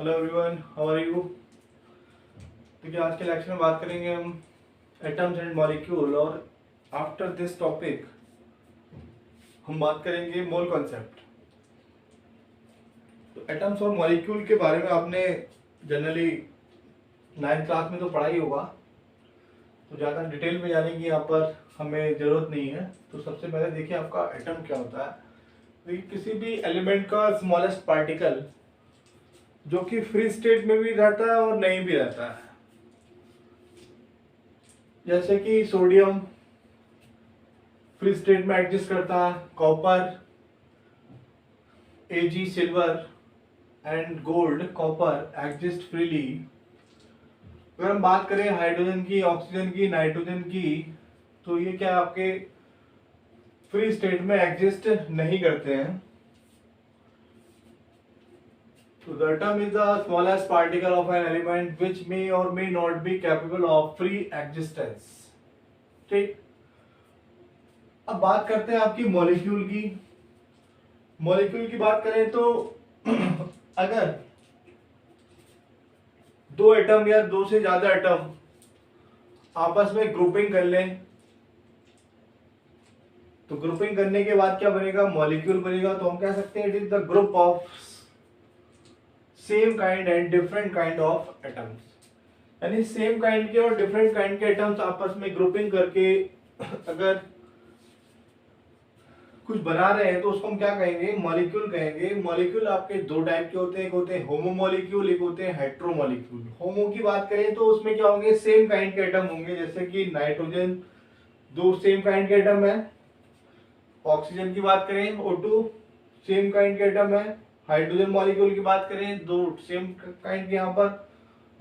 Hello everyone, how are you. देखिए, आज के लेक्चर में बात करेंगे हम एटम्स एंड मॉलिक्यूल, और आफ्टर दिस टॉपिक हम बात करेंगे मोल कॉन्सेप्ट। तो एटम्स और मॉलिक्यूल के बारे में आपने जनरली 9th क्लास में तो पढ़ा ही होगा, तो ज़्यादा डिटेल में जाने की यहाँ पर हमें ज़रूरत नहीं है। तो सबसे पहले देखिए आपका एटम क्या होता है। देखिए, किसी भी एलिमेंट का स्मॉलेस्ट पार्टिकल जो कि फ्री स्टेट में भी रहता है और नहीं भी रहता है, जैसे कि सोडियम फ्री स्टेट में एग्जिस्ट करता है, copper AG silver and gold copper exist freely. अगर हम बात करें हाइड्रोजन की, ऑक्सीजन की, नाइट्रोजन की, तो ये क्या आपके फ्री स्टेट में एग्जिस्ट नहीं करते हैं। So the atom is the smallest particle of an element which may or may not be capable of free existence। ठीक, अब बात करते हैं आपकी मॉलिक्यूल की। मॉलिक्यूल की बात करें तो अगर दो एटम या दो से ज्यादा एटम आपस में ग्रुपिंग कर लें, तो ग्रुपिंग करने के बाद क्या बनेगा, मॉलिक्यूल बनेगा। तो हम कह सकते हैं it is the group of same kind and different kind of atoms. यानी सेम काइंड के और डिफरेंट काइंड के एटम्स आपस में ग्रुपिंग करके अगर कुछ बना रहे हैं तो उसको हम क्या कहेंगे, मॉलिक्यूल कहेंगे। मॉलिक्यूल आपके दो टाइप के होते हैं, एक होते हैं होमो मॉलिक्यूल, एक होते हैं हेट्रो मॉलिक्यूल। होमो की बात करें तो उसमें क्या होंगे, सेम काइंड के एटम होंगे, जैसे कि नाइट्रोजन दो सेम काइंड के एटम है। ऑक्सीजन की बात करें O2 सेम काइंड के एटम है। हाइड्रोजन मॉलिक्यूल की बात करें दो सेम काइंड के यहाँ पर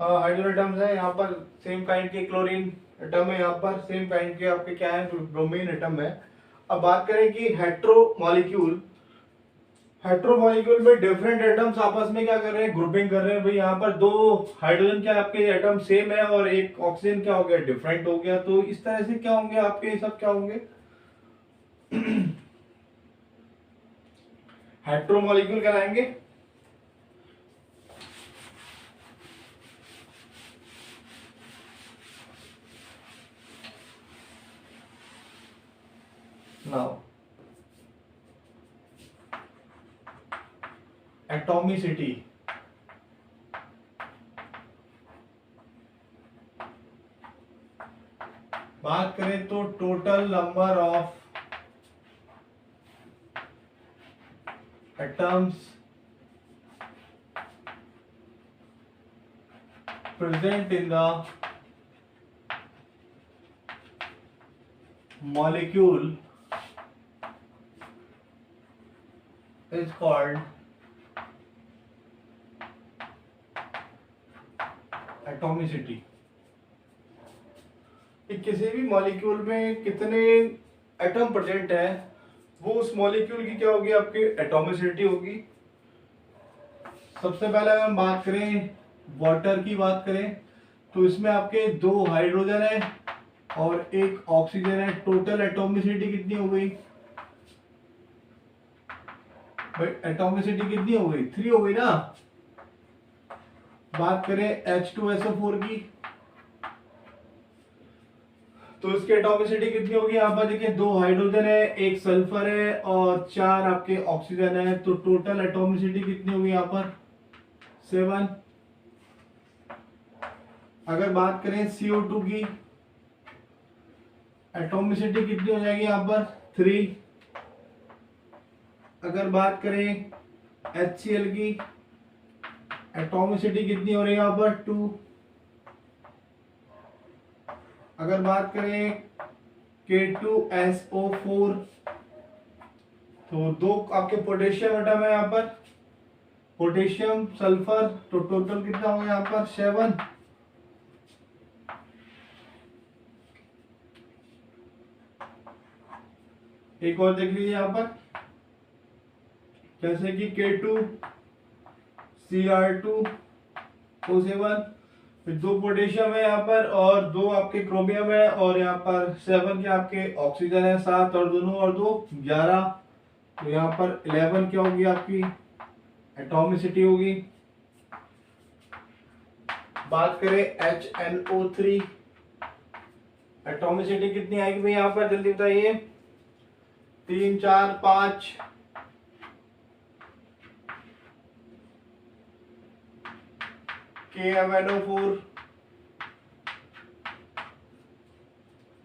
हाइड्रोजन एटम्स है, यहाँ पर सेम काइंड के क्लोरीन एटम है, यहाँ पर सेम काइंड के आपके क्या है, ब्रोमीन एटम है। अब बात करें कि हेट्रो मॉलिक्यूल, हेट्रो मॉलिक्यूल में डिफरेंट एटम्स आपस में क्या कर रहे हैं, ग्रुपिंग कर रहे हैं। भाई यहाँ पर दो हाइड्रोजन क्या आपके एटम सेम है और एक ऑक्सीजन क्या हो गया, डिफरेंट हो गया। तो इस तरह से क्या होंगे आपके, सब क्या होंगे हेट्रो मॉलिक्यूल कहलाएंगे। नाउ एटॉमिसिटी, बात करें तो total number of atoms present in the molecule is called atomicity। किसी भी मॉलिक्यूल में कितने एटम प्रेजेंट है वो उस मॉलिक्यूल की क्या होगी, आपकी एटॉमिसिटी होगी। सबसे पहले अगर हम बात करें वाटर की बात करें तो इसमें आपके दो हाइड्रोजन है और एक ऑक्सीजन है। टोटल एटॉमिसिटी कितनी हो गई भाई, एटॉमिसिटी कितनी हो गई, 3 हो गई ना। बात करें H2SO4 की तो इसकी एटॉमिसिटी कितनी होगी, यहाँ पर देखिए दो हाइड्रोजन है, एक सल्फर है और 4 आपके ऑक्सीजन है। तो टोटल एटॉमिसिटी कितनी होगी यहाँ पर, 7। अगर बात करें CO2 की एटॉमिसिटी कितनी हो जाएगी यहाँ पर, 3। अगर बात करें HCl की एटॉमिसिटी कितनी हो रही है यहाँ पर, 2। अगर बात करें K2SO4 तो दो आपके पोटेशियम एटम है यहाँ पर, पोटेशियम सल्फर, तो टोटल कितना होगा यहाँ पर, 7। एक और देख लीजिए यहाँ पर, जैसे कि K2Cr2O7, फिर दो पोटेशियम है यहाँ पर और दो आपके क्रोमियम है, और यहाँ पर 7 के आपके ऑक्सीजन है, 7 और दोनों और 2 11। तो यहाँ पर 11 क्या होगी आपकी एटॉमिसिटी होगी। बात करें HNO3, एटॉमिसिटी कितनी आएगी भाई यहाँ पर, जल्दी बताइए। 3 4 5, KMnO4,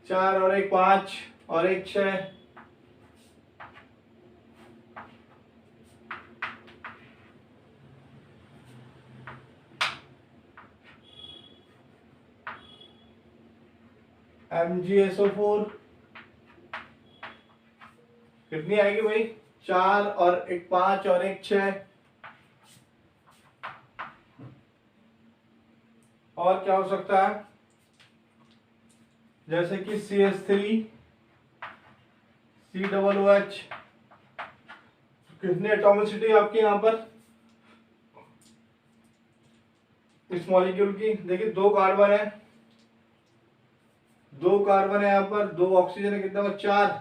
4 और 1 5 और 1 6, MgSO4 कितनी आएगी भाई, 4 और 1 5 और 1 6। और क्या हो सकता है, जैसे कि CH3, COOH, कितनी एटॉमिसिटी आपकी यहाँ पर इस मॉलिक्यूल की, देखिए 2 कार्बन है, 2 कार्बन है यहाँ पर, 2 ऑक्सीजन है, कितना हुआ 4,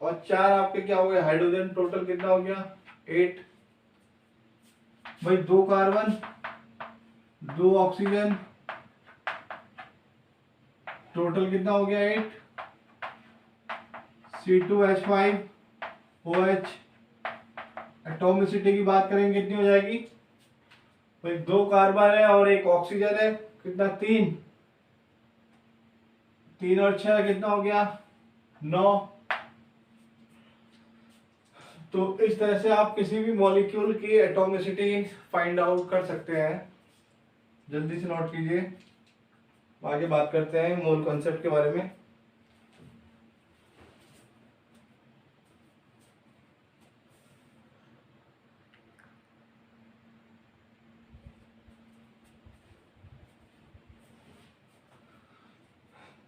और 4 आपके क्या हो गए हाइड्रोजन, टोटल कितना हो गया 8। भाई 2 कार्बन, 2 ऑक्सीजन, टोटल कितना हो गया 8। C2H5OH, एटॉमिसिटी की बात करेंगे कितनी हो जाएगी भाई, 2 कार्बन है और 1 ऑक्सीजन है, कितना 3, 3 और 6 कितना हो गया 9। तो इस तरह से आप किसी भी मॉलिक्यूल की एटॉमिसिटी फाइंड आउट कर सकते हैं। जल्दी से नोट कीजिए, आगे बात करते हैं मोल कॉन्सेप्ट के बारे में।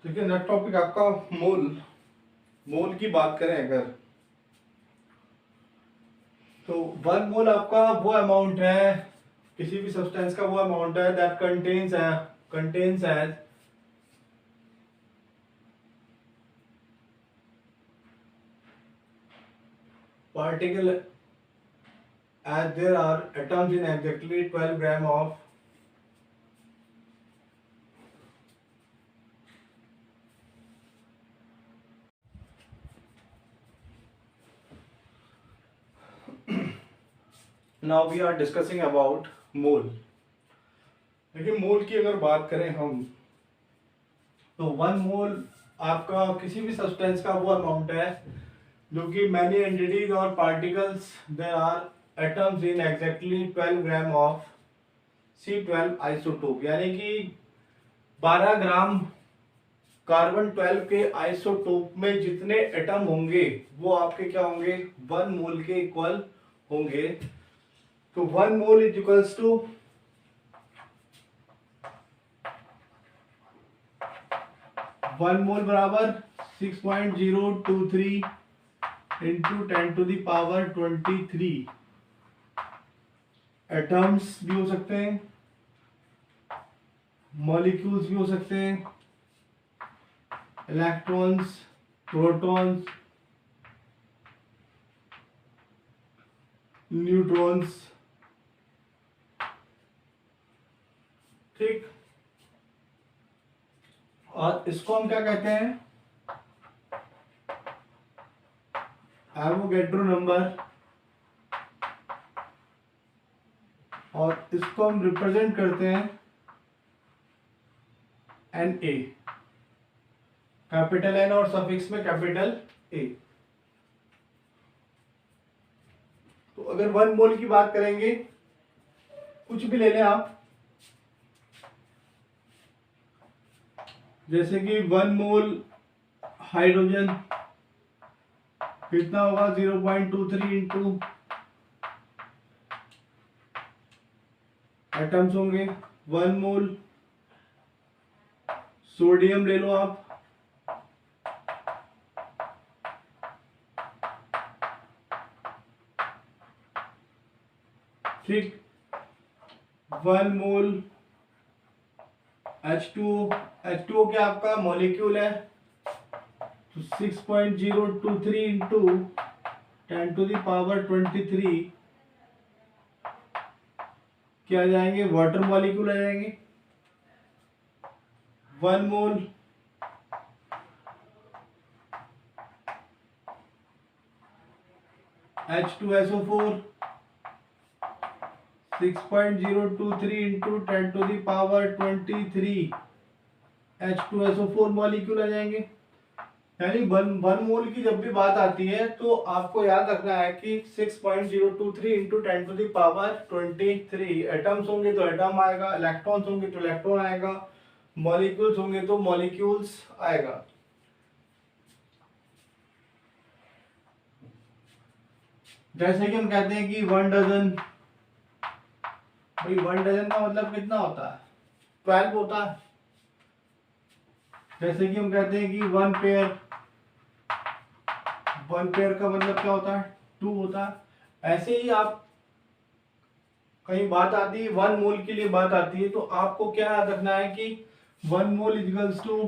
देखिए नेक्स्ट टॉपिक आपका मोल की बात करें अगर, तो 1 मोल आपका वो अमाउंट है किसी भी सब्सटेंस का, वो अमाउंट है that contains as particle as there are atoms in exactly 12 gram of now we are discussing about मोल। देखिए मोल की अगर बात करें हम, तो 1 मोल आपका किसी भी सब्सटेंस का वो अमाउंट है जो कि मैनी एंटिटीज और particles there are atoms in exactly 12 gram of C12 isotope, यानी कि 12 ग्राम कार्बन 12 के आइसोटोप में जितने एटम होंगे वो आपके क्या होंगे 1 मोल के इक्वल होंगे। तो 1 mole is equals to 1 mole बराबर 6.023 into 10 to the power 23 atoms भी हो सकते हैं, मॉलिक्यूल्स भी हो सकते हैं, इलेक्ट्रॉन्स, प्रोटॉन्स, न्यूट्रॉन्स, ठीक। और इसको हम क्या कहते हैं, एवोगैड्रो नंबर, और इसको हम रिप्रेजेंट करते हैं Na, कैपिटल N और सफिक्स में कैपिटल A। तो अगर 1 मोल की बात करेंगे, कुछ भी ले लें आप, जैसे कि 1 मोल हाइड्रोजन कितना होगा 0.23 इंटू एटम्स होंगे। 1 मोल सोडियम ले लो आप, ठीक। 1 मोल H2O क्या आपका मॉलिक्यूल है, तो 6.023 इंटू 10 टू द पावर 23 क्या आ जाएंगे, वाटर मॉलिक्यूल आ जाएंगे। 1 mole H2SO4 6.023 into 10 to the power 23 H2SO4 molecule आ जाएंगे। यानी वन मोल की जब भी बात आती है तो आपको याद रखना है कि 6.023 into 10 to the power 23 atoms होंगे तो एटम आएगा, इलेक्ट्रॉन्स होंगे तो इलेक्ट्रॉन आएगा, मॉलिक्यूल्स होंगे तो मॉलिक्यूल्स आएगा। जैसे कि हम कहते हैं कि 1 डजन, भाई 1 डजन का मतलब कितना होता है? 12 होता है। जैसे कि हम कहते हैं कि 1 पेयर, 1 पेयर का मतलब क्या होता है? 2 होता है। ऐसे ही आप कहीं बात आती है 1 मोल के लिए बात आती है तो आपको क्या याद रखना है कि 1 mole equals to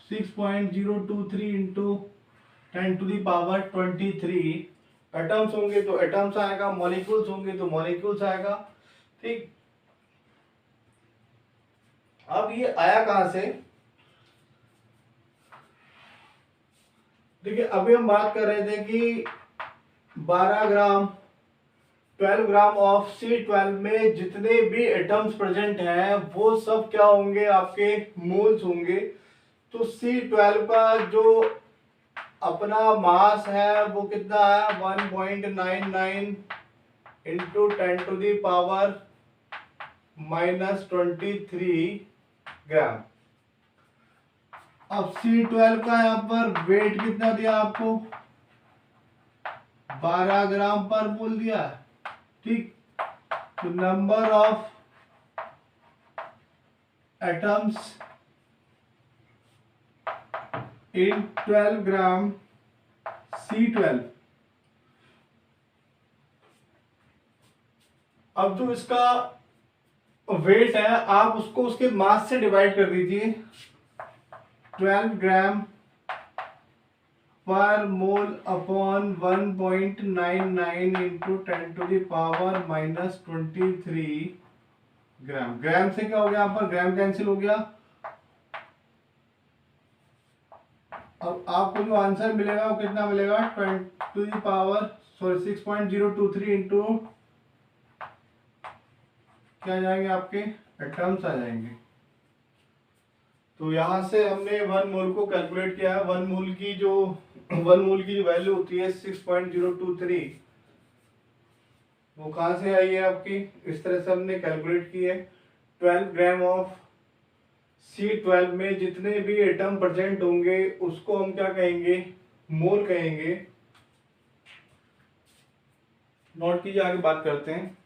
6.023 into 10 to the power 23। Atoms होंगे तो एटम्स आएगा, मॉलिक्यूल्स होंगे तो मॉलिक्यूल्स आएगा। ठीक, अब ये आया कहां से? देखिए अभी हम बात कर रहे थे कि 12 ग्राम 12 ग्राम ऑफ C12 में जितने भी एटम्स प्रेजेंट हैं वो सब क्या होंगे? आपके मोल्स होंगे। तो C12 का जो अपना मास है वो कितना है? 1.99 इंटू 10 टू दी पावर -23 ग्राम। अब C12 का यहाँ पर वेट कितना दिया आपको? 12 ग्राम पर मोल दिया। ठीक, तो number of atoms in 12 gram C12। अब जो इसका वेट है आप उसको उसके मास से डिवाइड कर दीजिए। 12 ग्राम पर mole upon 1.99 into 10 to the power -23 gram. Gram से क्या हो गया? यहाँ पर ग्राम कैंसिल हो गया। अब आपको जो आंसर मिलेगा वो कितना मिलेगा? 10 टू द पावर 6.023 इंटू क्या आ जाएंगे? आपके एटम्स आ जाएंगे। तो यहां से हमने 1 मोल को कैलकुलेट किया है। 1 मोल की जो वैल्यू होती है 6.023, वो कहां से आई है आपकी? इस तरह से हमने कैलकुलेट की है। 12 ग्राम ऑफ C12 में जितने भी एटम प्रेजेंट होंगे उसको हम क्या कहेंगे? मोल कहेंगे। नोट कीजिए, आगे बात करते हैं।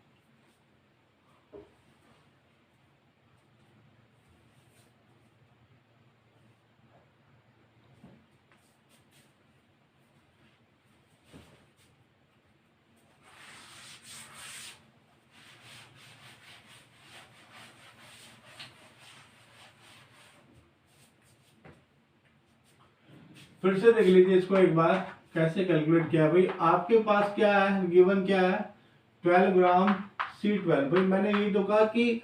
फिर से देख लीजिए इसको एक बार कैसे कैलकुलेट किया। भाई आपके पास क्या है? गिवन क्या है? 12 ग्राम C12। भाई मैंने यही तो कहा कि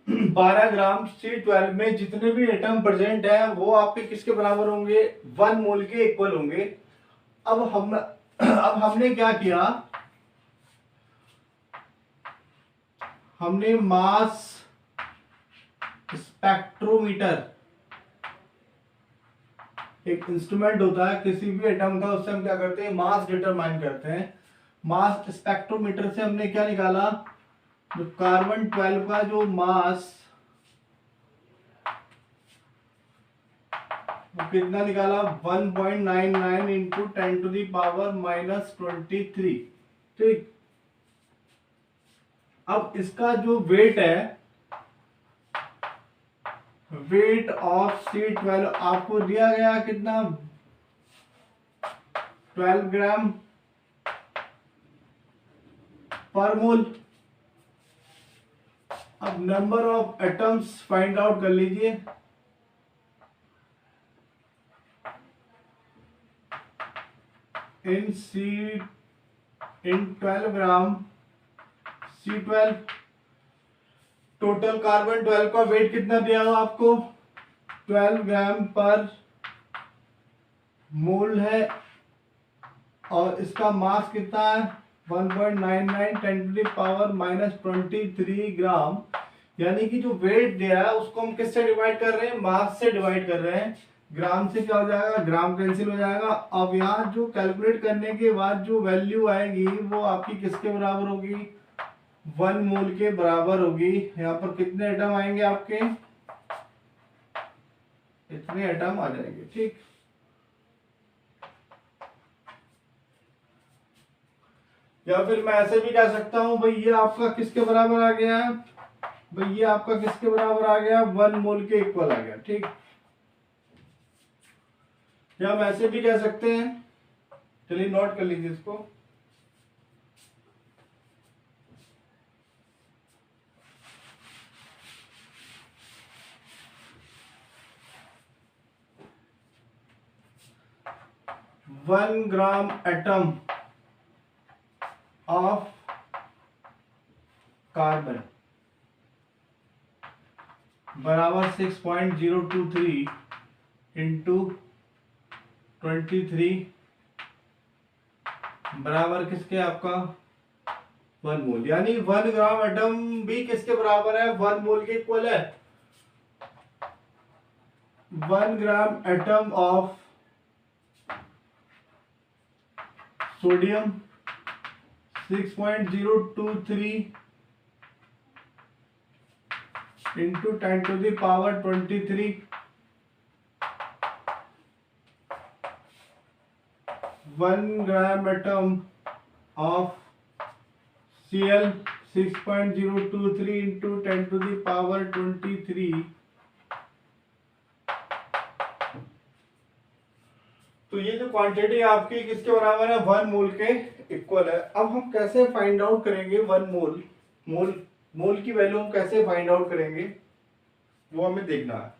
12 ग्राम C12 में जितने भी एटम प्रेजेंट है वो आपके किसके बराबर होंगे? 1 मोल के इक्वल होंगे। अब हमने क्या किया? हमने मास स्पेक्ट्रोमीटर, एक इंस्ट्रूमेंट होता है किसी भी एटम का, उससे हम क्या करते हैं? मास डिटरमाइन करते हैं। मास स्पेक्ट्रोमीटर से हमने क्या निकाला? जो कार्बन 12 का जो मास वो कितना निकाला? 1.99 इंटू 10 टू दी पावर -23। ठीक, अब इसका जो वेट है, वेट ऑफ C12 आपको दिया गया कितना? 12 ग्राम पर मोल। अब number of atoms find out कर लीजिए। इन 12 ग्राम C12 टोटल कार्बन 12 का वेट कितना दिया हुआ आपको? 12 ग्राम पर मोल है और इसका मास कितना है 1.99 10⁻⁻23 ग्राम। यानी कि जो वेट दिया है उसको हम किससे डिवाइड कर रहे हैं, मास से डिवाइड कर रहे हैं। ग्राम से क्या हो जाएगा, ग्राम कैंसिल हो जाएगा। अब यहाँ जो कैलकुलेट करने के बाद जो वैल्यू आएगी वो आपकी किसके बराबर होगी, 1 मोल के बराबर होगी। यहाँ पर कितने एटम आएंगे आपके, इतने एटम आ जाएंगे। ठीक, या फिर मैं ऐसे भी कह सकता हूं भाई ये आपका किसके बराबर आ गया, भाई ये आपका किसके बराबर आ गया, 1 मोल के इक्वल आ गया। ठीक, या हम ऐसे भी कह सकते हैं, चलिए नोट कर लीजिए इसको। One gram atom of carbon बराबर 6.023 इंटू 23 बराबर किसके, आपका 1 मोल। यानी 1 ग्राम एटम भी किसके बराबर है, 1 मोल के इक्वल है। 1 gram atom of sodium 6.023 into 10⁻23 1 gram atom of Cl 6.023 into 10⁻23। तो ये जो क्वांटिटी आपकी किसके बराबर है, 1 मोल के इक्वल है। अब हम कैसे फाइंड आउट करेंगे 1 मोल, मोल की वैल्यू हम कैसे फाइंड आउट करेंगे वो हमें देखना है।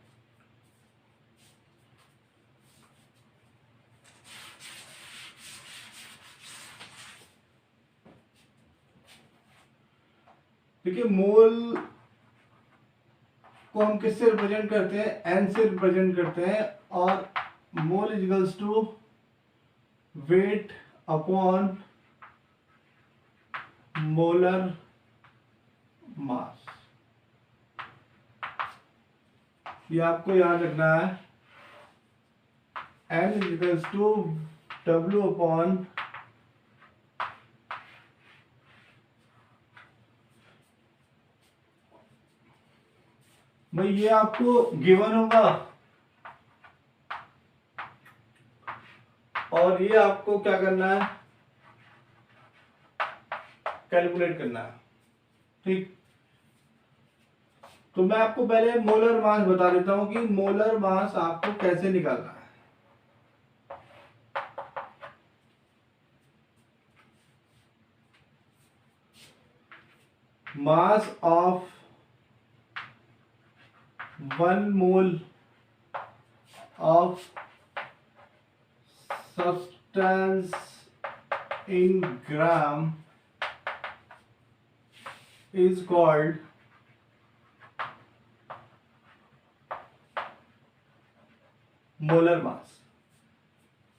देखिए मोल को हम किससे रिप्रेजेंट करते हैं, एन से रिप्रेजेंट करते हैं। और mole equals to weight upon molar mass. ये आपको याद रखना है, N equals to W upon भाई ये आपको गिवन होगा और ये आपको क्या करना है, कैलकुलेट करना है। ठीक, तो मैं आपको पहले मोलर मास बता देता हूं कि मोलर मास आपको कैसे निकालना है। Mass of 1 mole of substance in gram is called molar mass.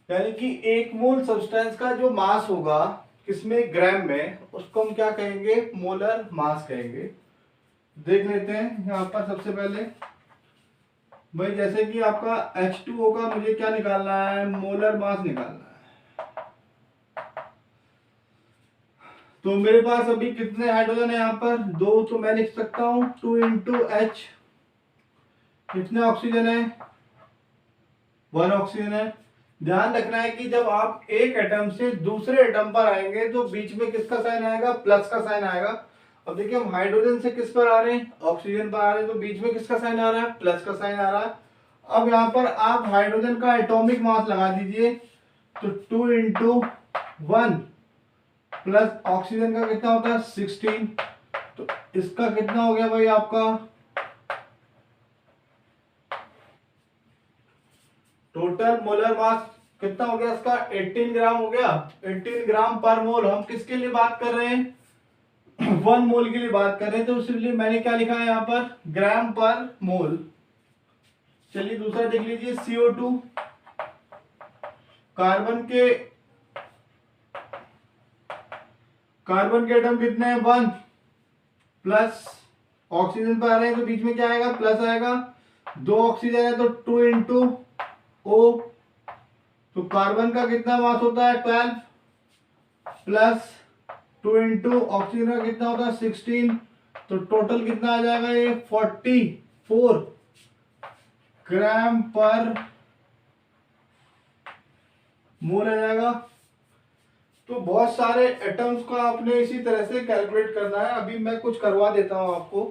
यानी कि 1 मोल सब्सटेंस का जो मास होगा किसमें, ग्राम में, उसको हम क्या कहेंगे, मोलर मास कहेंगे। देख लेते हैं यहां पर सबसे पहले भाई, जैसे कि आपका H2O का मुझे क्या निकालना है, मोलर मास निकालना है। तो मेरे पास अभी कितने हाइड्रोजन है यहाँ पर, 2, तो मैं लिख सकता हूं 2 इंटू एच। कितने ऑक्सीजन है, 1 ऑक्सीजन है। ध्यान रखना है कि जब आप एक एटम से दूसरे एटम पर आएंगे तो बीच में किसका साइन आएगा, प्लस का साइन आएगा। अब देखिए हम हाइड्रोजन से किस पर आ रहे हैं, ऑक्सीजन पर आ रहे हैं, तो बीच में किसका साइन आ रहा है, प्लस का साइन आ रहा है। अब यहाँ पर आप हाइड्रोजन का एटॉमिक मास लगा दीजिए, तो 2 इंटू 1 प्लस ऑक्सीजन का कितना होता है 16, तो इसका कितना हो गया भाई आपका, टोटल मोलर मास कितना हो गया इसका, 18 ग्राम हो गया। 18 ग्राम पर मोल। हम किसके लिए बात कर रहे हैं, 1 मोल के लिए बात कर रहे हैं, तो इसलिए मैंने क्या लिखा है यहाँ पर, ग्राम पर मोल। चलिए दूसरा देख लीजिए, CO2। कार्बन के एटम कितने हैं, 1 प्लस, ऑक्सीजन पे आ रहे हैं तो बीच में क्या आएगा, प्लस आएगा। 2 ऑक्सीजन है तो 2 इंटू O, तो कार्बन का कितना मास होता है, 12 प्लस 2 इंटू ऑक्सीजन का कितना होता है, 16, तो टोटल कितना आ जाएगा ये, 44 ग्राम पर मोल आ जाएगा। तो बहुत सारे एटम्स का आपने इसी तरह से कैलकुलेट करना है। अभी मैं कुछ करवा देता हूं आपको,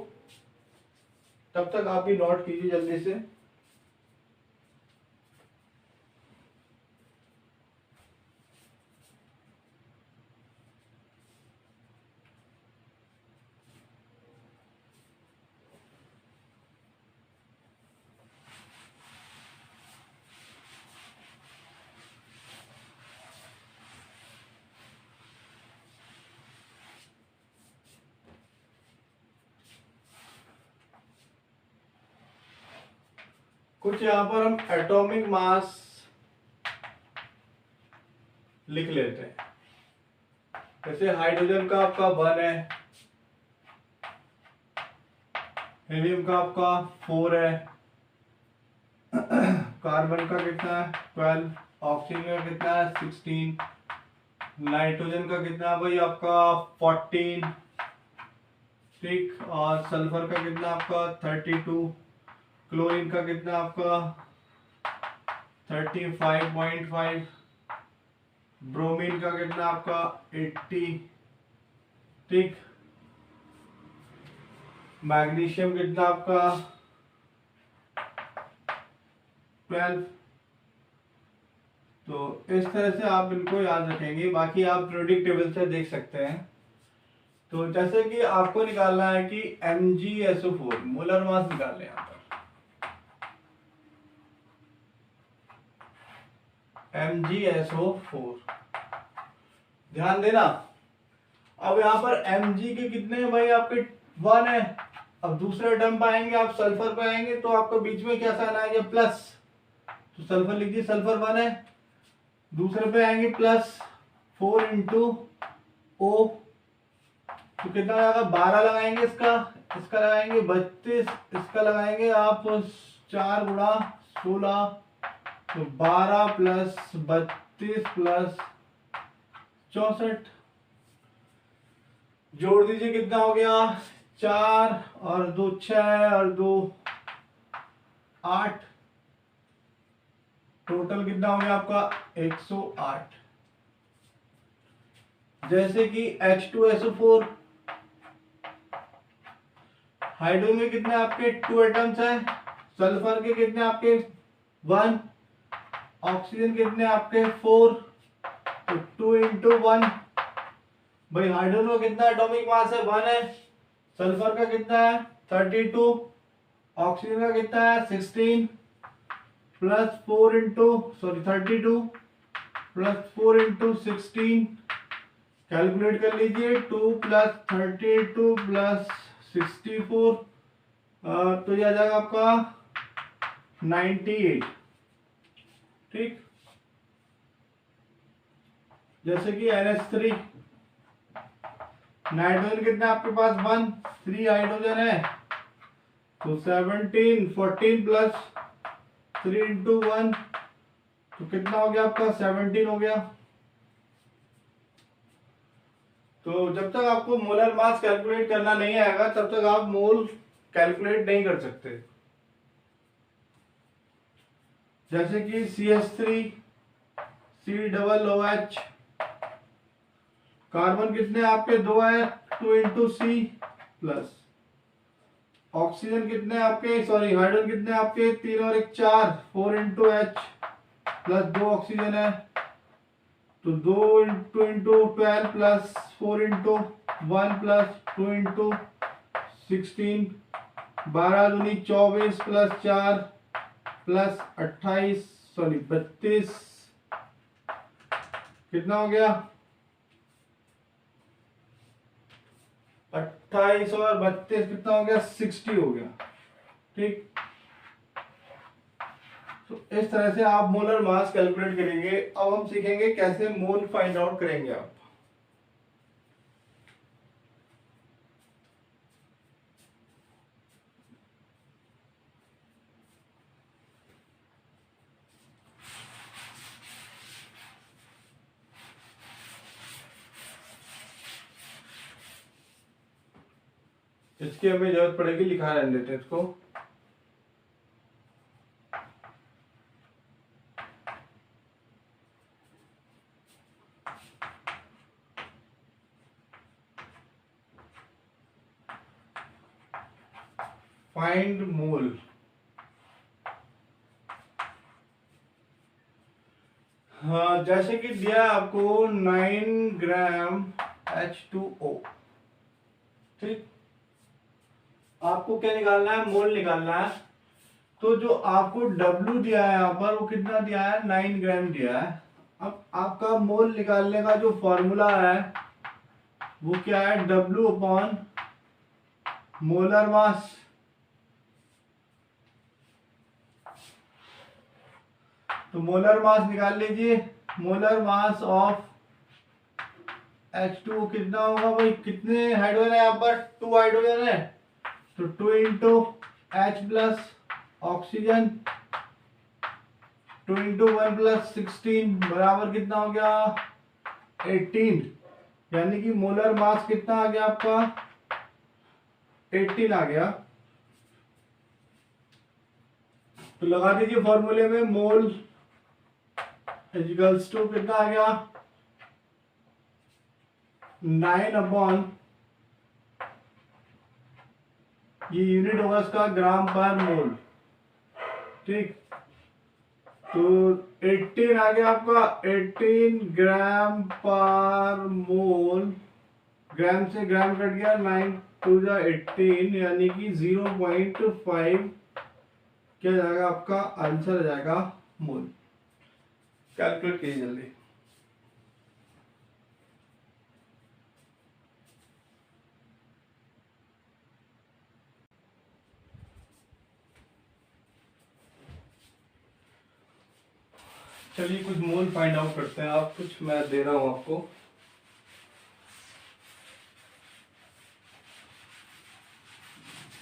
तब तक आप भी नोट कीजिए जल्दी से। कुछ यहां पर हम एटॉमिक मास लिख लेते हैं। जैसे हाइड्रोजन का आपका 1 है, हीलियम का आपका 4 है, कार्बन का कितना है, 12, ऑक्सीजन का कितना है, 16, नाइट्रोजन का कितना है भाई आपका 14, ठीक, और सल्फर का कितना आपका 32, क्लोरीन का कितना आपका 35.5, ब्रोमीन का कितना आपका 80, ठीक, मैग्नीशियम कितना आपका 12। तो इस तरह से आप इनको याद रखेंगे, बाकी आप पीरियोडिक टेबल से देख सकते हैं। तो जैसे कि आपको निकालना है कि MgSO4 मोलर मास निकाल लें यहाँ पर, MgSO4, ध्यान देना। अब यहाँ पर Mg के कितने हैं भाई, आपके 1 है। अब दूसरे टर्म पे आएंगे, आप सल्फर पे आएंगे तो आपको बीच में क्या साइन आएगा, प्लस, तो सल्फर लिखिए, सल्फर 1 है। दूसरे पे आएंगे प्लस 4 इंटू O, तो कितना आएगा, 12 लगाएंगे, इसका लगाएंगे 32, इसका लगाएंगे आप 4 गुणा 16, तो 12 प्लस 32 प्लस 64, जोड़ दीजिए कितना हो गया, 4 और 2 6 और 2 8, टोटल कितना हो गया आपका 108। जैसे कि H2SO4, हाइड्रोजन में कितने आपके 2 एटम्स हैं, सल्फर के कितने आपके 1, ऑक्सीजन कितने आपके 4, तो 2 इंटू 1, भाई हाइड्रोजन का कितना एटॉमिक मास है, 1 है। सल्फर का कितना है 32, ऑक्सीजन का कितना है 16, plus 4 into 32 plus 4 into 16, calculate कर लीजिए, 2 प्लस 32 प्लस 64, तो यह आ जाएगा आपका 98, ठीक। जैसे कि NH3, नाइट्रोजन कितना आपके पास 1, 3 हाइड्रोजन है, तो 17, 14 प्लस 3 इंटू 1, तो कितना हो गया आपका 17 हो गया। तो जब तक आपको मोलर मास कैलकुलेट करना नहीं आएगा तब तक आप मोल कैलकुलेट नहीं कर सकते। जैसे कि CH3 COOH, कार्बन कितने आपके 2 है, 2 इंटू C, प्लस ऑक्सीजन कितने आपके, सॉरी हाइड्रोजन कितने आपके 3 और 1 4, 4 इंटू H, प्लस 2 ऑक्सीजन है, तो 2 into 12 plus 4 into 1 plus 2 into 16, 12 दूनी 24 प्लस 4 प्लस 28, सॉरी 32, कितना हो गया 28 और 32 कितना हो गया 60 हो गया, ठीक। तो इस तरह से आप मोलर मास कैलकुलेट करेंगे। अब हम सीखेंगे कैसे मोल फाइंड आउट करेंगे आप। इसकी हमें जरूरत पड़ेगी, लिखा रहने देते हैं इसको। फाइंड मोल। हाँ, जैसे कि दिया आपको 9 ग्राम H2O, ठीक। आपको क्या निकालना है, मोल निकालना है। तो जो आपको W दिया है यहाँ पर वो कितना दिया है, 9 ग्राम दिया है। अब आपका मोल निकालने का जो फॉर्मूला है वो क्या है, W अपॉन मोलर मास। तो मोलर मास निकाल लीजिए। मोलर मास ऑफ H2O कितना होगा भाई, कितने हाइड्रोजन है यहाँ पर, 2 हाइड्रोजन है। तो 2 into H plus oxygen, 2 into 1 plus 16 बराबर कितना हो गया, 18। यानी कि मोलर मास कितना आ गया आपका, 18 आ गया। तो लगा दीजिए फॉर्मूले में, मोल इक्वल्स टू कितना आ गया, 9 अपॉन, ये यूनिट होगा इसका ग्राम पर मोल, ठीक। तो 18 आ गया आपका, 18 ग्राम पर मोल। ग्राम से ग्राम कट गया, 9 टू जा 18, यानी कि 0.5 क्या जाएगा आपका आंसर आ जाएगा मोल। कैलकुलेट कीजिए जल्दी। चलिए कुछ मोल फाइंड आउट करते हैं। आप कुछ, मैं दे रहा हूं आपको।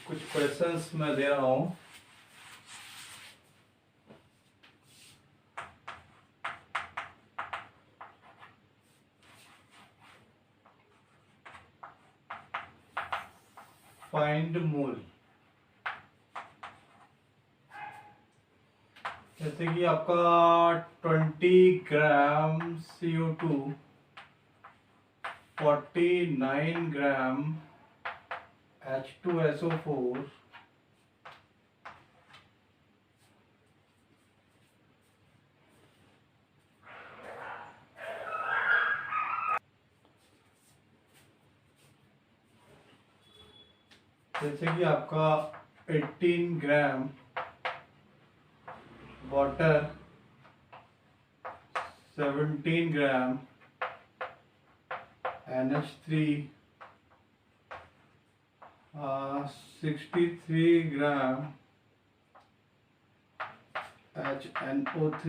कुछ क्वेश्चंस मैं दे रहा हूं। फाइंड मोल। जैसे कि आपका 20 ग्राम CO2, 49 ग्राम H2SO4, जैसे कि आपका 18 ग्राम वाटर, 17 ग्राम NH3, 63 ग्राम HNO3,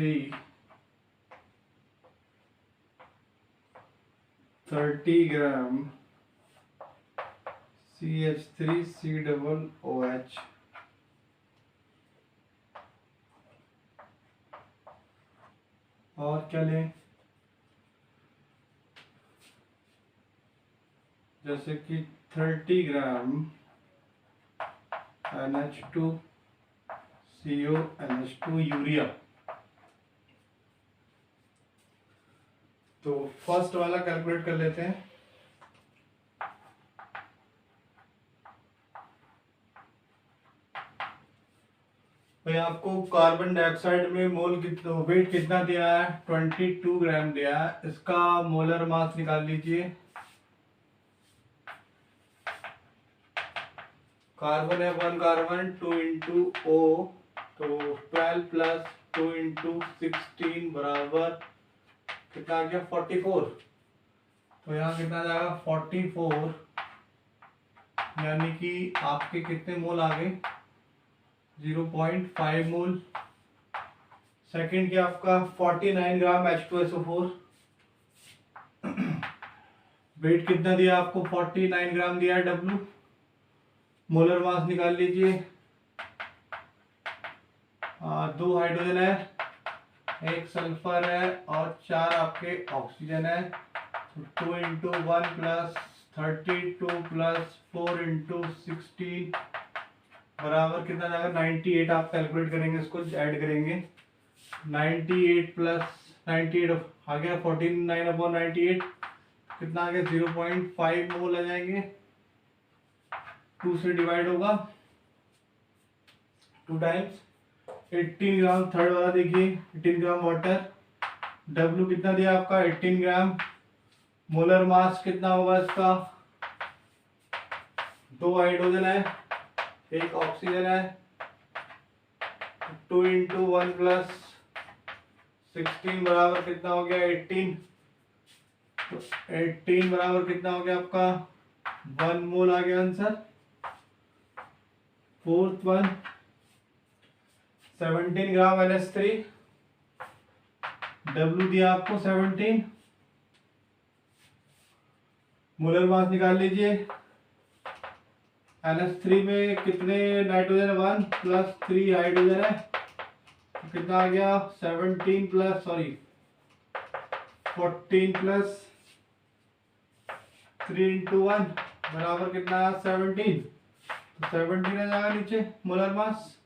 30 ग्राम CH3COOH, और क्या लें, जैसे कि 30 ग्राम NH2CO यूरिया। तो फर्स्ट वाला कैलकुलेट कर लेते हैं। भाई आपको कार्बन डाइऑक्साइड में मोल कितना, वेट कितना दिया है, 22 ग्राम दिया है। इसका मोलर मास निकाल लीजिए। कार्बन है 1 कार्बन, 2 इंटू O, तो 12 प्लस 2 इंटू 16 बराबर कितना आ गया, 44। तो यहाँ कितना जाएगा, 44, यानी कि आपके कितने मोल आ गए, 0.5 मोल। सेकंड क्या आपका 49 ग्राम H2SO4। वेट कितना दिया आपको 49 ग्राम दिया है W। मोलर मास निकाल लीजिए। दो हाइड्रोजन है, एक सल्फर है और 4 आपके ऑक्सीजन है। 2 इंटू 1 प्लस 32 प्लस 4 इंटू 16 बराबर कितना जाएगा 98। आप कैलकुलेट करेंगे, इसको ऐड करेंगे। 98 प्लस 98 आ गया 49/98 कितना आ गया 0.5 मोल आ जाएंगे। 2 से डिवाइड होगा 2 टाइम्स 18 ग्राम। थर्ड वाला देखिए 18 ग्राम वाटर। W कितना दिया आपका 18 ग्राम। मोलर मास कितना होगा इसका, 2 हाइड्रोजन है, एक ऑक्सीजन है। 2 इंटू 1 प्लस 16 बराबर कितना हो गया 18। तो 18 बराबर कितना हो गया आपका 1 मोल आ गया आंसर। फोर्थ वन 17 ग्राम NH3। W दिया आपको 17। मोलर मास निकाल लीजिए। NH3 में कितने नाइट्रोजन 1 प्लस 3 हाइड्रोजन है, तो कितना आ गया 17 प्लस 14 प्लस 3 इंटू 1 बराबर कितना 17। तो 17 आ जाएगा नीचे मोलर मास।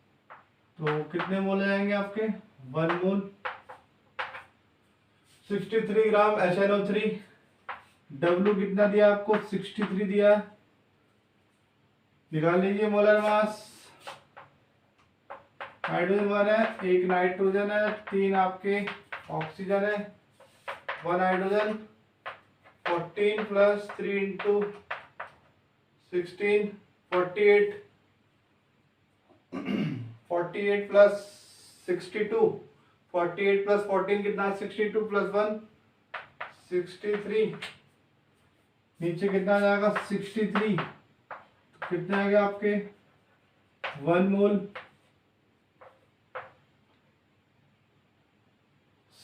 तो कितने मोल आ जाएंगे आपके 1 मोल। 63 ग्राम HNO3। W कितना दिया आपको 63 दिया। निकाल लीजिए मोलर मास। हाइड्रोजन 1 है, एक नाइट्रोजन है, 3 आपके ऑक्सीजन है, 1 hydrogen. 14 plus 3 into 16 48। 48 plus 62। 48 plus 14 कितना 62 प्लस 1 63। नीचे कितना आ जाएगा 63। कितने आ गया आपके 1 मोल।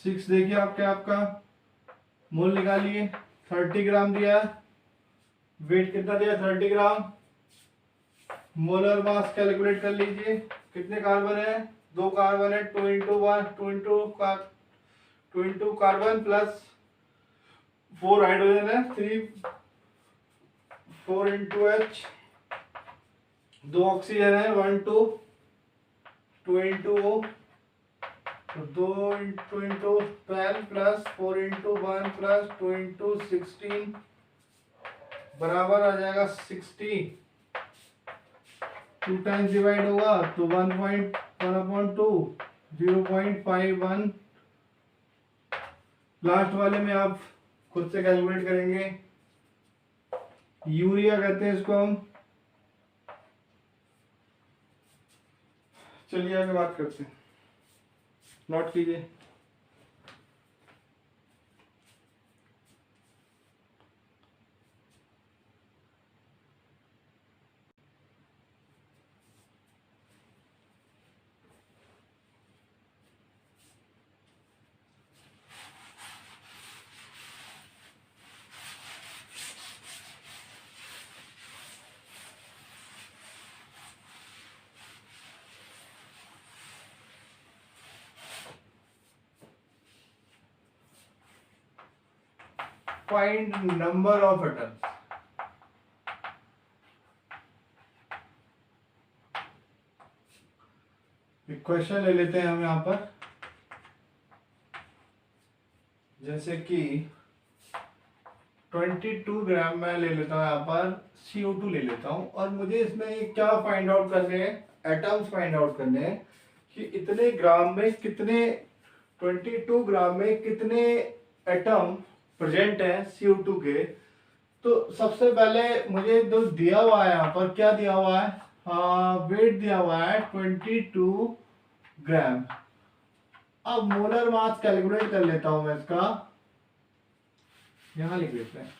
6 देखिए आपका मोल निकालिए। 30 ग्राम दिया। वेट कितना दिया 30 ग्राम। मोलर मास कैलकुलेट कर लीजिए। कितने कार्बन है 2 कार्बन है। 2 into 1 2 into carbon plus 4 hydrogen है 3 4 इंटू H। 2 ऑक्सीजन है 1 2 2 इंटू O। तो 2 into 12 plus 4 into 1 plus 2 into 16 बराबर आ जाएगा 60। 2 टाइम्स डिवाइड होगा तो 1.1/2 0.51। लास्ट वाले में आप खुद से कैलकुलेट करेंगे। यूरिया कहते हैं इसको हम। चलिए आगे बात करते हैं। नोट कीजिए। Find number of atoms। Question ले लेते हैं हम यहाँ पर। जैसे कि 22 ग्राम में ले लेता हूँ यहाँ पर CO2 ले लेता हूँ और मुझे इसमें क्या फाइंड आउट करने हैं, एटम्स फाइंड आउट करने हैं कि इतने ग्राम में कितने 22 ग्राम में कितने एटम प्रेजेंट है CO2 के। तो सबसे पहले मुझे जो दिया हुआ है यहाँ पर क्या दिया हुआ है, वेट दिया हुआ है 22 ग्राम। अब मोलर मास कैलकुलेट कर लेता हूं मैं इसका। यहां लिख लेते हैं।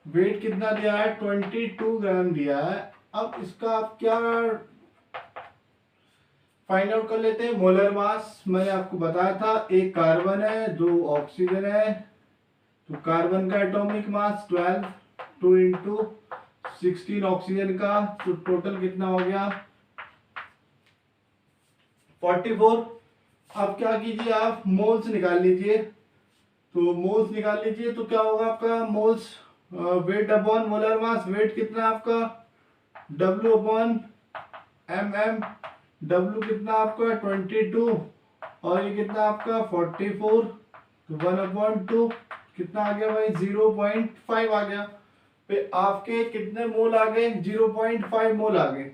वेट कितना दिया है 22 ग्राम दिया है। अब इसका आप क्या फाइंड आउट कर लेते हैं मोलर मास। मैंने आपको बताया था एक कार्बन है, दो ऑक्सीजन है, तो कार्बन का एटॉमिक मास 12, 2 इंटू 16 ऑक्सीजन का, तो टोटल कितना हो गया 44। अब क्या कीजिए आप मोल्स निकाल लीजिए, तो मोल्स निकाल लीजिए तो क्या होगा आपका moles weight upon molar mass. Weight कितना है आपका W अपॉन mm, W कितना आपका 22 और ये कितना आपका 44, तो 1/2 कितना आ गया भाई 0.5 आ गया। पे आपके कितने मोल आ गए 0.5 मोल आ गए।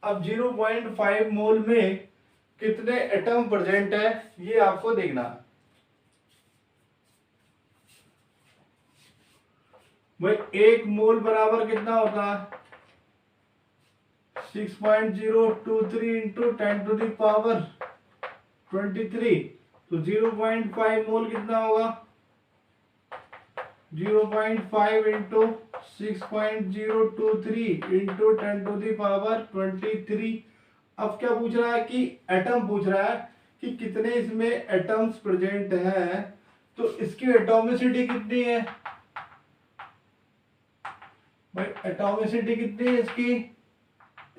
अब 0.5 मोल में कितने एटम प्रेजेंट है ये आपको देखना है। भाई एक मोल बराबर कितना होता है 6.023 इंटू 10⁻23, तो 0.5 मोल कितना होगा 0.5 इंटू 6.023 इंटू 10⁻23। अब क्या पूछ रहा है कि एटम पूछ रहा है कि कितने इसमें एटम्स प्रेजेंट हैं, तो इसकी एटॉमिसिटी कितनी है भाई। एटॉमिसिटी कितनी है इसकी,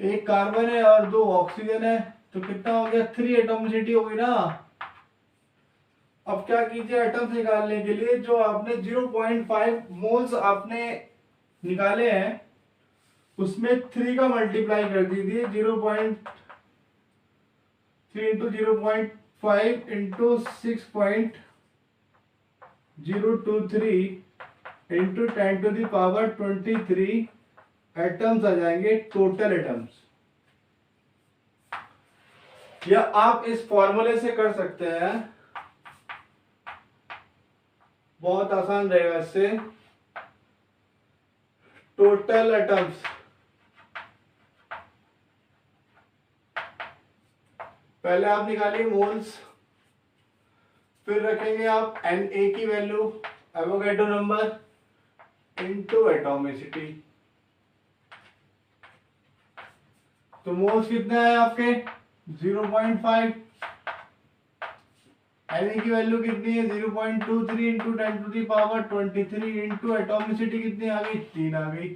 एक कार्बन है और दो ऑक्सीजन है, तो कितना हो गया 3 एटॉमिसिटी हो गई ना। अब क्या कीजिए एटम्स निकालने के लिए जो आपने 0.5 मोल्स आपने निकाले हैं उसमें 3 का मल्टीप्लाई कर दीजिए 0.3 इंटू 0.5 इंटू 6.023 इंटू 10⁻23 एटम्स आ जाएंगे टोटल एटम्स। या आप इस फॉर्मूले से कर सकते हैं, बहुत आसान रहेगा इससे। टोटल एटम्स पहले आप निकालिए मोल्स, फिर रखेंगे आप Na की value Avogadro number into atomicity. तो मोल्स कितने हैं आपके 0.5, Na की वैल्यू कितनी है 0.23 इंटू 10⁻23 इंटू एटॉमिसिटी कितनी आ गई 3 आ गई।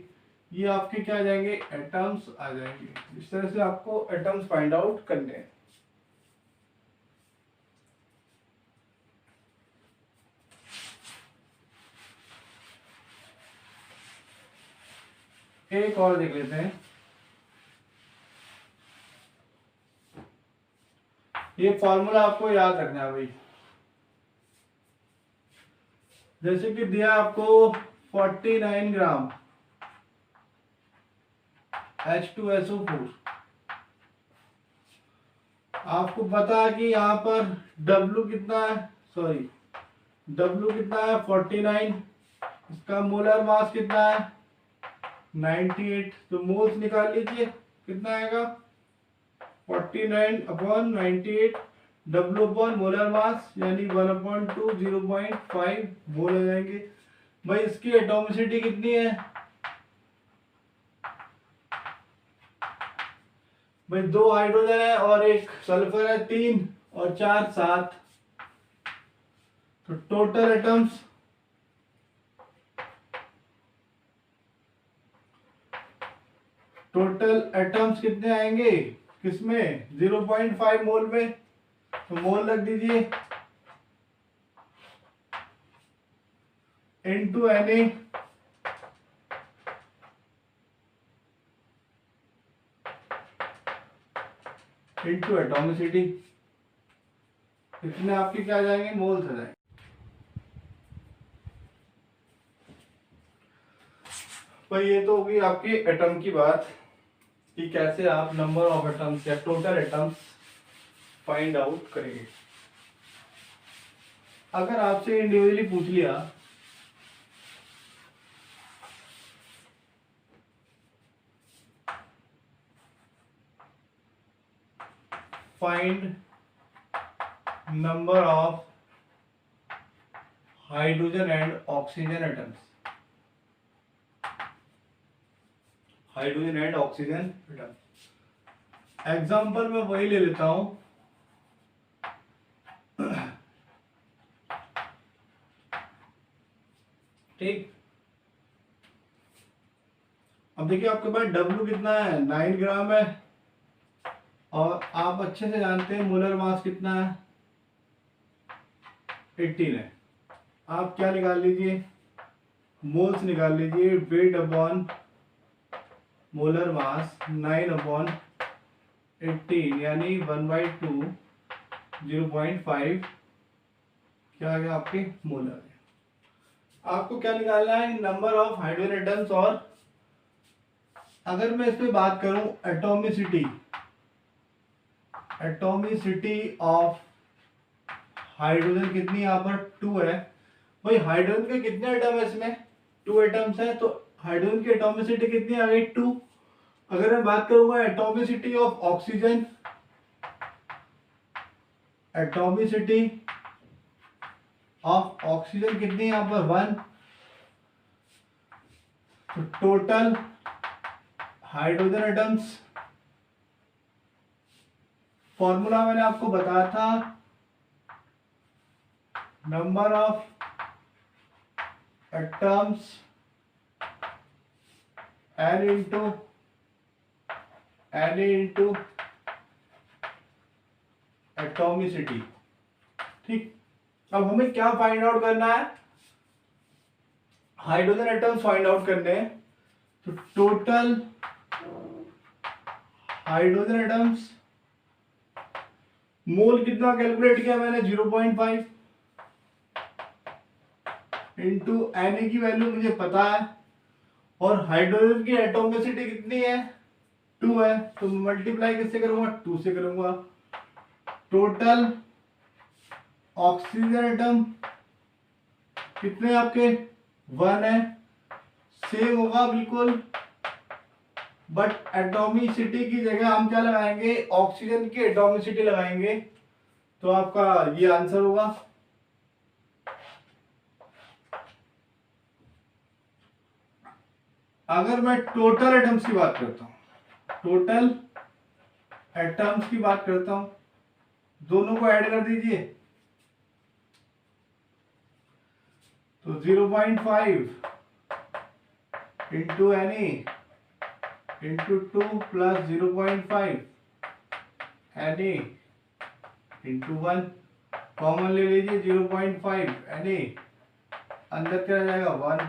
ये आपके क्या आ जाएंगे एटम्स आ जाएंगे। इस तरह से आपको एटम्स फाइंड आउट करने हैं। एक और देख लेते हैं, ये फॉर्मूला आपको याद रखना है भाई। जैसे कि दिया आपको 49 ग्राम H2SO4, आपको पता है कि यहाँ पर W कितना है, सॉरी W कितना है 49, इसका मोलर मास कितना है 98, तो मोल्स निकाल लीजिए कितना आएगा 49/98 W अपॉन मोलर मास यानी 1/2 0.5 मोल हो जाएंगे। भाई इसकी एटॉमिसिटी कितनी है भाई, 2 हाइड्रोजन है और एक सल्फर है 3 और 4 7, तो टोटल एटम्स कितने आएंगे किसमें 0.5 मोल में, तो मोल रख दीजिए इनटू Na इनटू एटॉमिसिटी, इतने आपके क्या आ जाएंगे मोल्स आ जाएंगे। तो ये तो होगी आपकी एटम की बात कि कैसे आप नंबर ऑफ एटम्स या टोटल एटम्स फाइंड आउट करेंगे। अगर आपसे इंडिविजुअली पूछ लिया find number of hydrogen and oxygen atoms, hydrogen and oxygen atoms, example मैं वही ले लेता हूं, ठीक। अब देखिए आपके पास W कितना है, 9 ग्राम है, और आप अच्छे से जानते हैं मोलर मास कितना है, 18 है। आप क्या निकाल लीजिए, मोल्स निकाल लीजिए, वेट अपॉन मोलर मास 9/18 यानी 1/2 0.5 क्या आ गया आपके मोलर है। आपको क्या निकालना है, नंबर ऑफ हाइड्रोजन एटम्स। और अगर मैं इस पे बात करूं एटॉमिसिटी, एटॉमिसिटी ऑफ हाइड्रोजन कितनी यहाँ पर 2 है। भाई हाइड्रोजन के कितने एटम है इसमें, 2 एटम्स है, तो हाइड्रोजन की एटॉमिसिटी कितनी आ गई 2। अगर मैं बात करूंगा atomicity of oxygen, atomicity of oxygen कितनी यहाँ पर 1। तो टोटल हाइड्रोजन एटम्स, फॉर्मूला मैंने आपको बताया था, number of atoms N into atomicity, ठीक। अब हमें क्या फाइंड आउट करना है, हाइड्रोजन एटम्स फाइंड आउट करने हैं। तो टोटल हाइड्रोजन एटम्स, मोल कितना कैलकुलेट किया मैंने 0.5 इंटू Na की वैल्यू मुझे पता है, और हाइड्रोजन की एटॉमिसिटी कितनी है 2 है, तो मल्टीप्लाई किससे करूंगा 2 से करूंगा। टोटल ऑक्सीजन एटम कितने आपके 1 है, सेम होगा बिल्कुल, बट एटॉमिसिटी की जगह हम क्या लगाएंगे, ऑक्सीजन की एटॉमिसिटी लगाएंगे, तो आपका ये आंसर होगा। अगर मैं टोटल एटम्स की बात करता हूं, टोटल एटम्स की बात करता हूं, दोनों को ऐड कर दीजिए, तो 0.5 into Na into 2 plus 0.5 Na into 1, common ले लीजिए 0.5 Na, अंदर क्या जाएगा 1,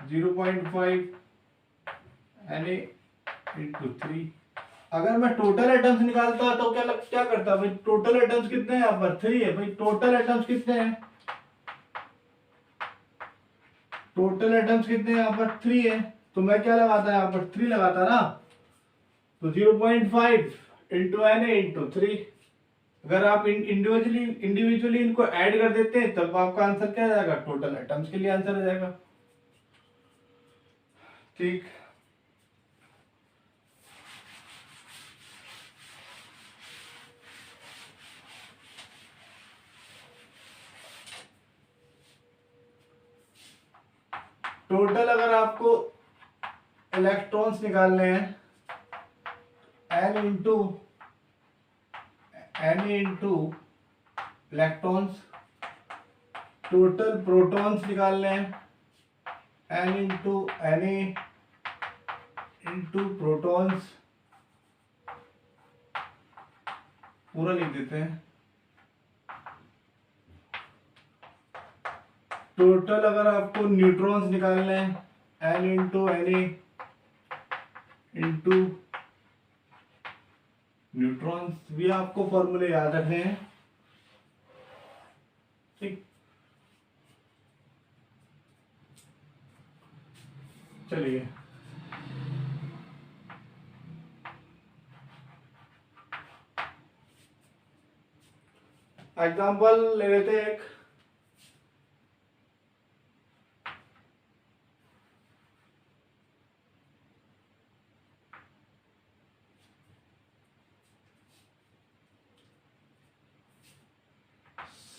0.5 Na इंटू 3। अगर मैं टोटल एटम्स निकालता तो क्या करता भाई, टोटल एटम्स कितने हैं यहाँ पर 3 है भाई, टोटल एटम्स कितने हैं, टोटल एटम्स कितने हैं यहाँ पर 3 है, तो मैं क्या लगाता यहाँ पर 3 लगाता ना, तो 0.5 इंटू Na इंटू 3। अगर आप इंडिविजुअली इनको ऐड कर देते हैं तब आपका आंसर क्या आ जाएगा, टोटल एटम्स के लिए आंसर आ जाएगा, ठीक। टोटल अगर आपको इलेक्ट्रॉन्स निकालने हैं N into electrons, total protons निकालने हैं N into Na into protons, पूरा लिख देते हैं। टोटल अगर आपको न्यूट्रॉन्स निकालने हैं N into Na into neutrons, भी आपको फॉर्मूले याद रखने हैं, ठीक। चलिए एग्जांपल ले लेते हैं एक,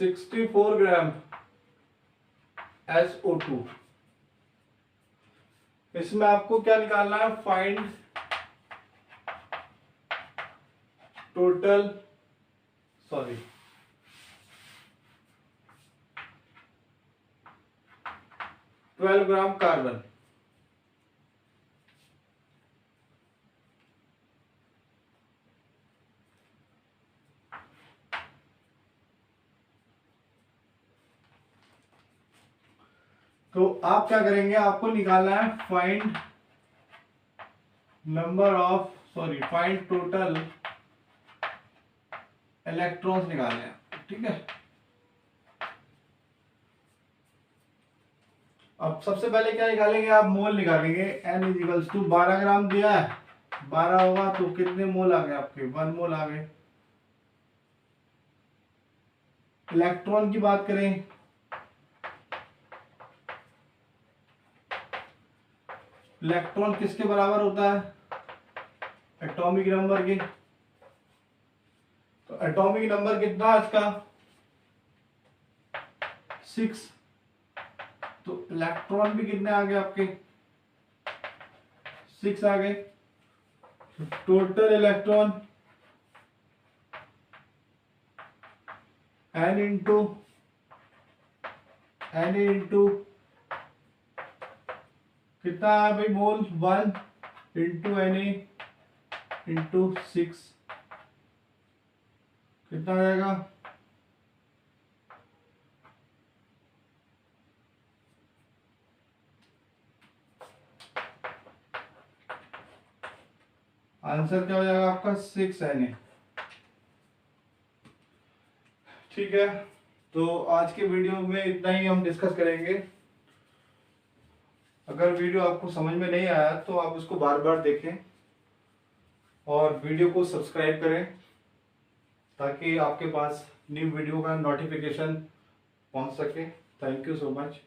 $64 ग्राम SO2। इसमें आपको क्या निकालना है, find total, sorry, twelve gram carbon. तो आप क्या करेंगे, आपको निकालना है find number of, sorry, find total electrons निकालने हैं, ठीक है। अब सबसे पहले क्या निकालेंगे आप, मोल निकालेंगे। n इजिकल्स टू 12 ग्राम दिया है, 12 होगा तो कितने मोल आ गए आपके, 1 मोल आ गए। इलेक्ट्रॉन की बात करें, इलेक्ट्रॉन किसके बराबर होता है, एटॉमिक नंबर के। तो एटॉमिक नंबर कितना है इसका, 6। तो इलेक्ट्रॉन भी कितने आ गए आपके, 6 आ गए। टोटल इलेक्ट्रॉन n इंटू कितना है भाई मोल, 1 इंटू Na इंटू 6 कितना आ जाएगा, आंसर क्या हो जाएगा आपका 6 Na। ठीक है, तो आज के वीडियो में इतना ही हम डिस्कस करेंगे। अगर वीडियो आपको समझ में नहीं आया तो आप उसको बार बार देखें और वीडियो को सब्सक्राइब करें ताकि आपके पास न्यू वीडियो का नोटिफिकेशन पहुंच सके। Thank you so much.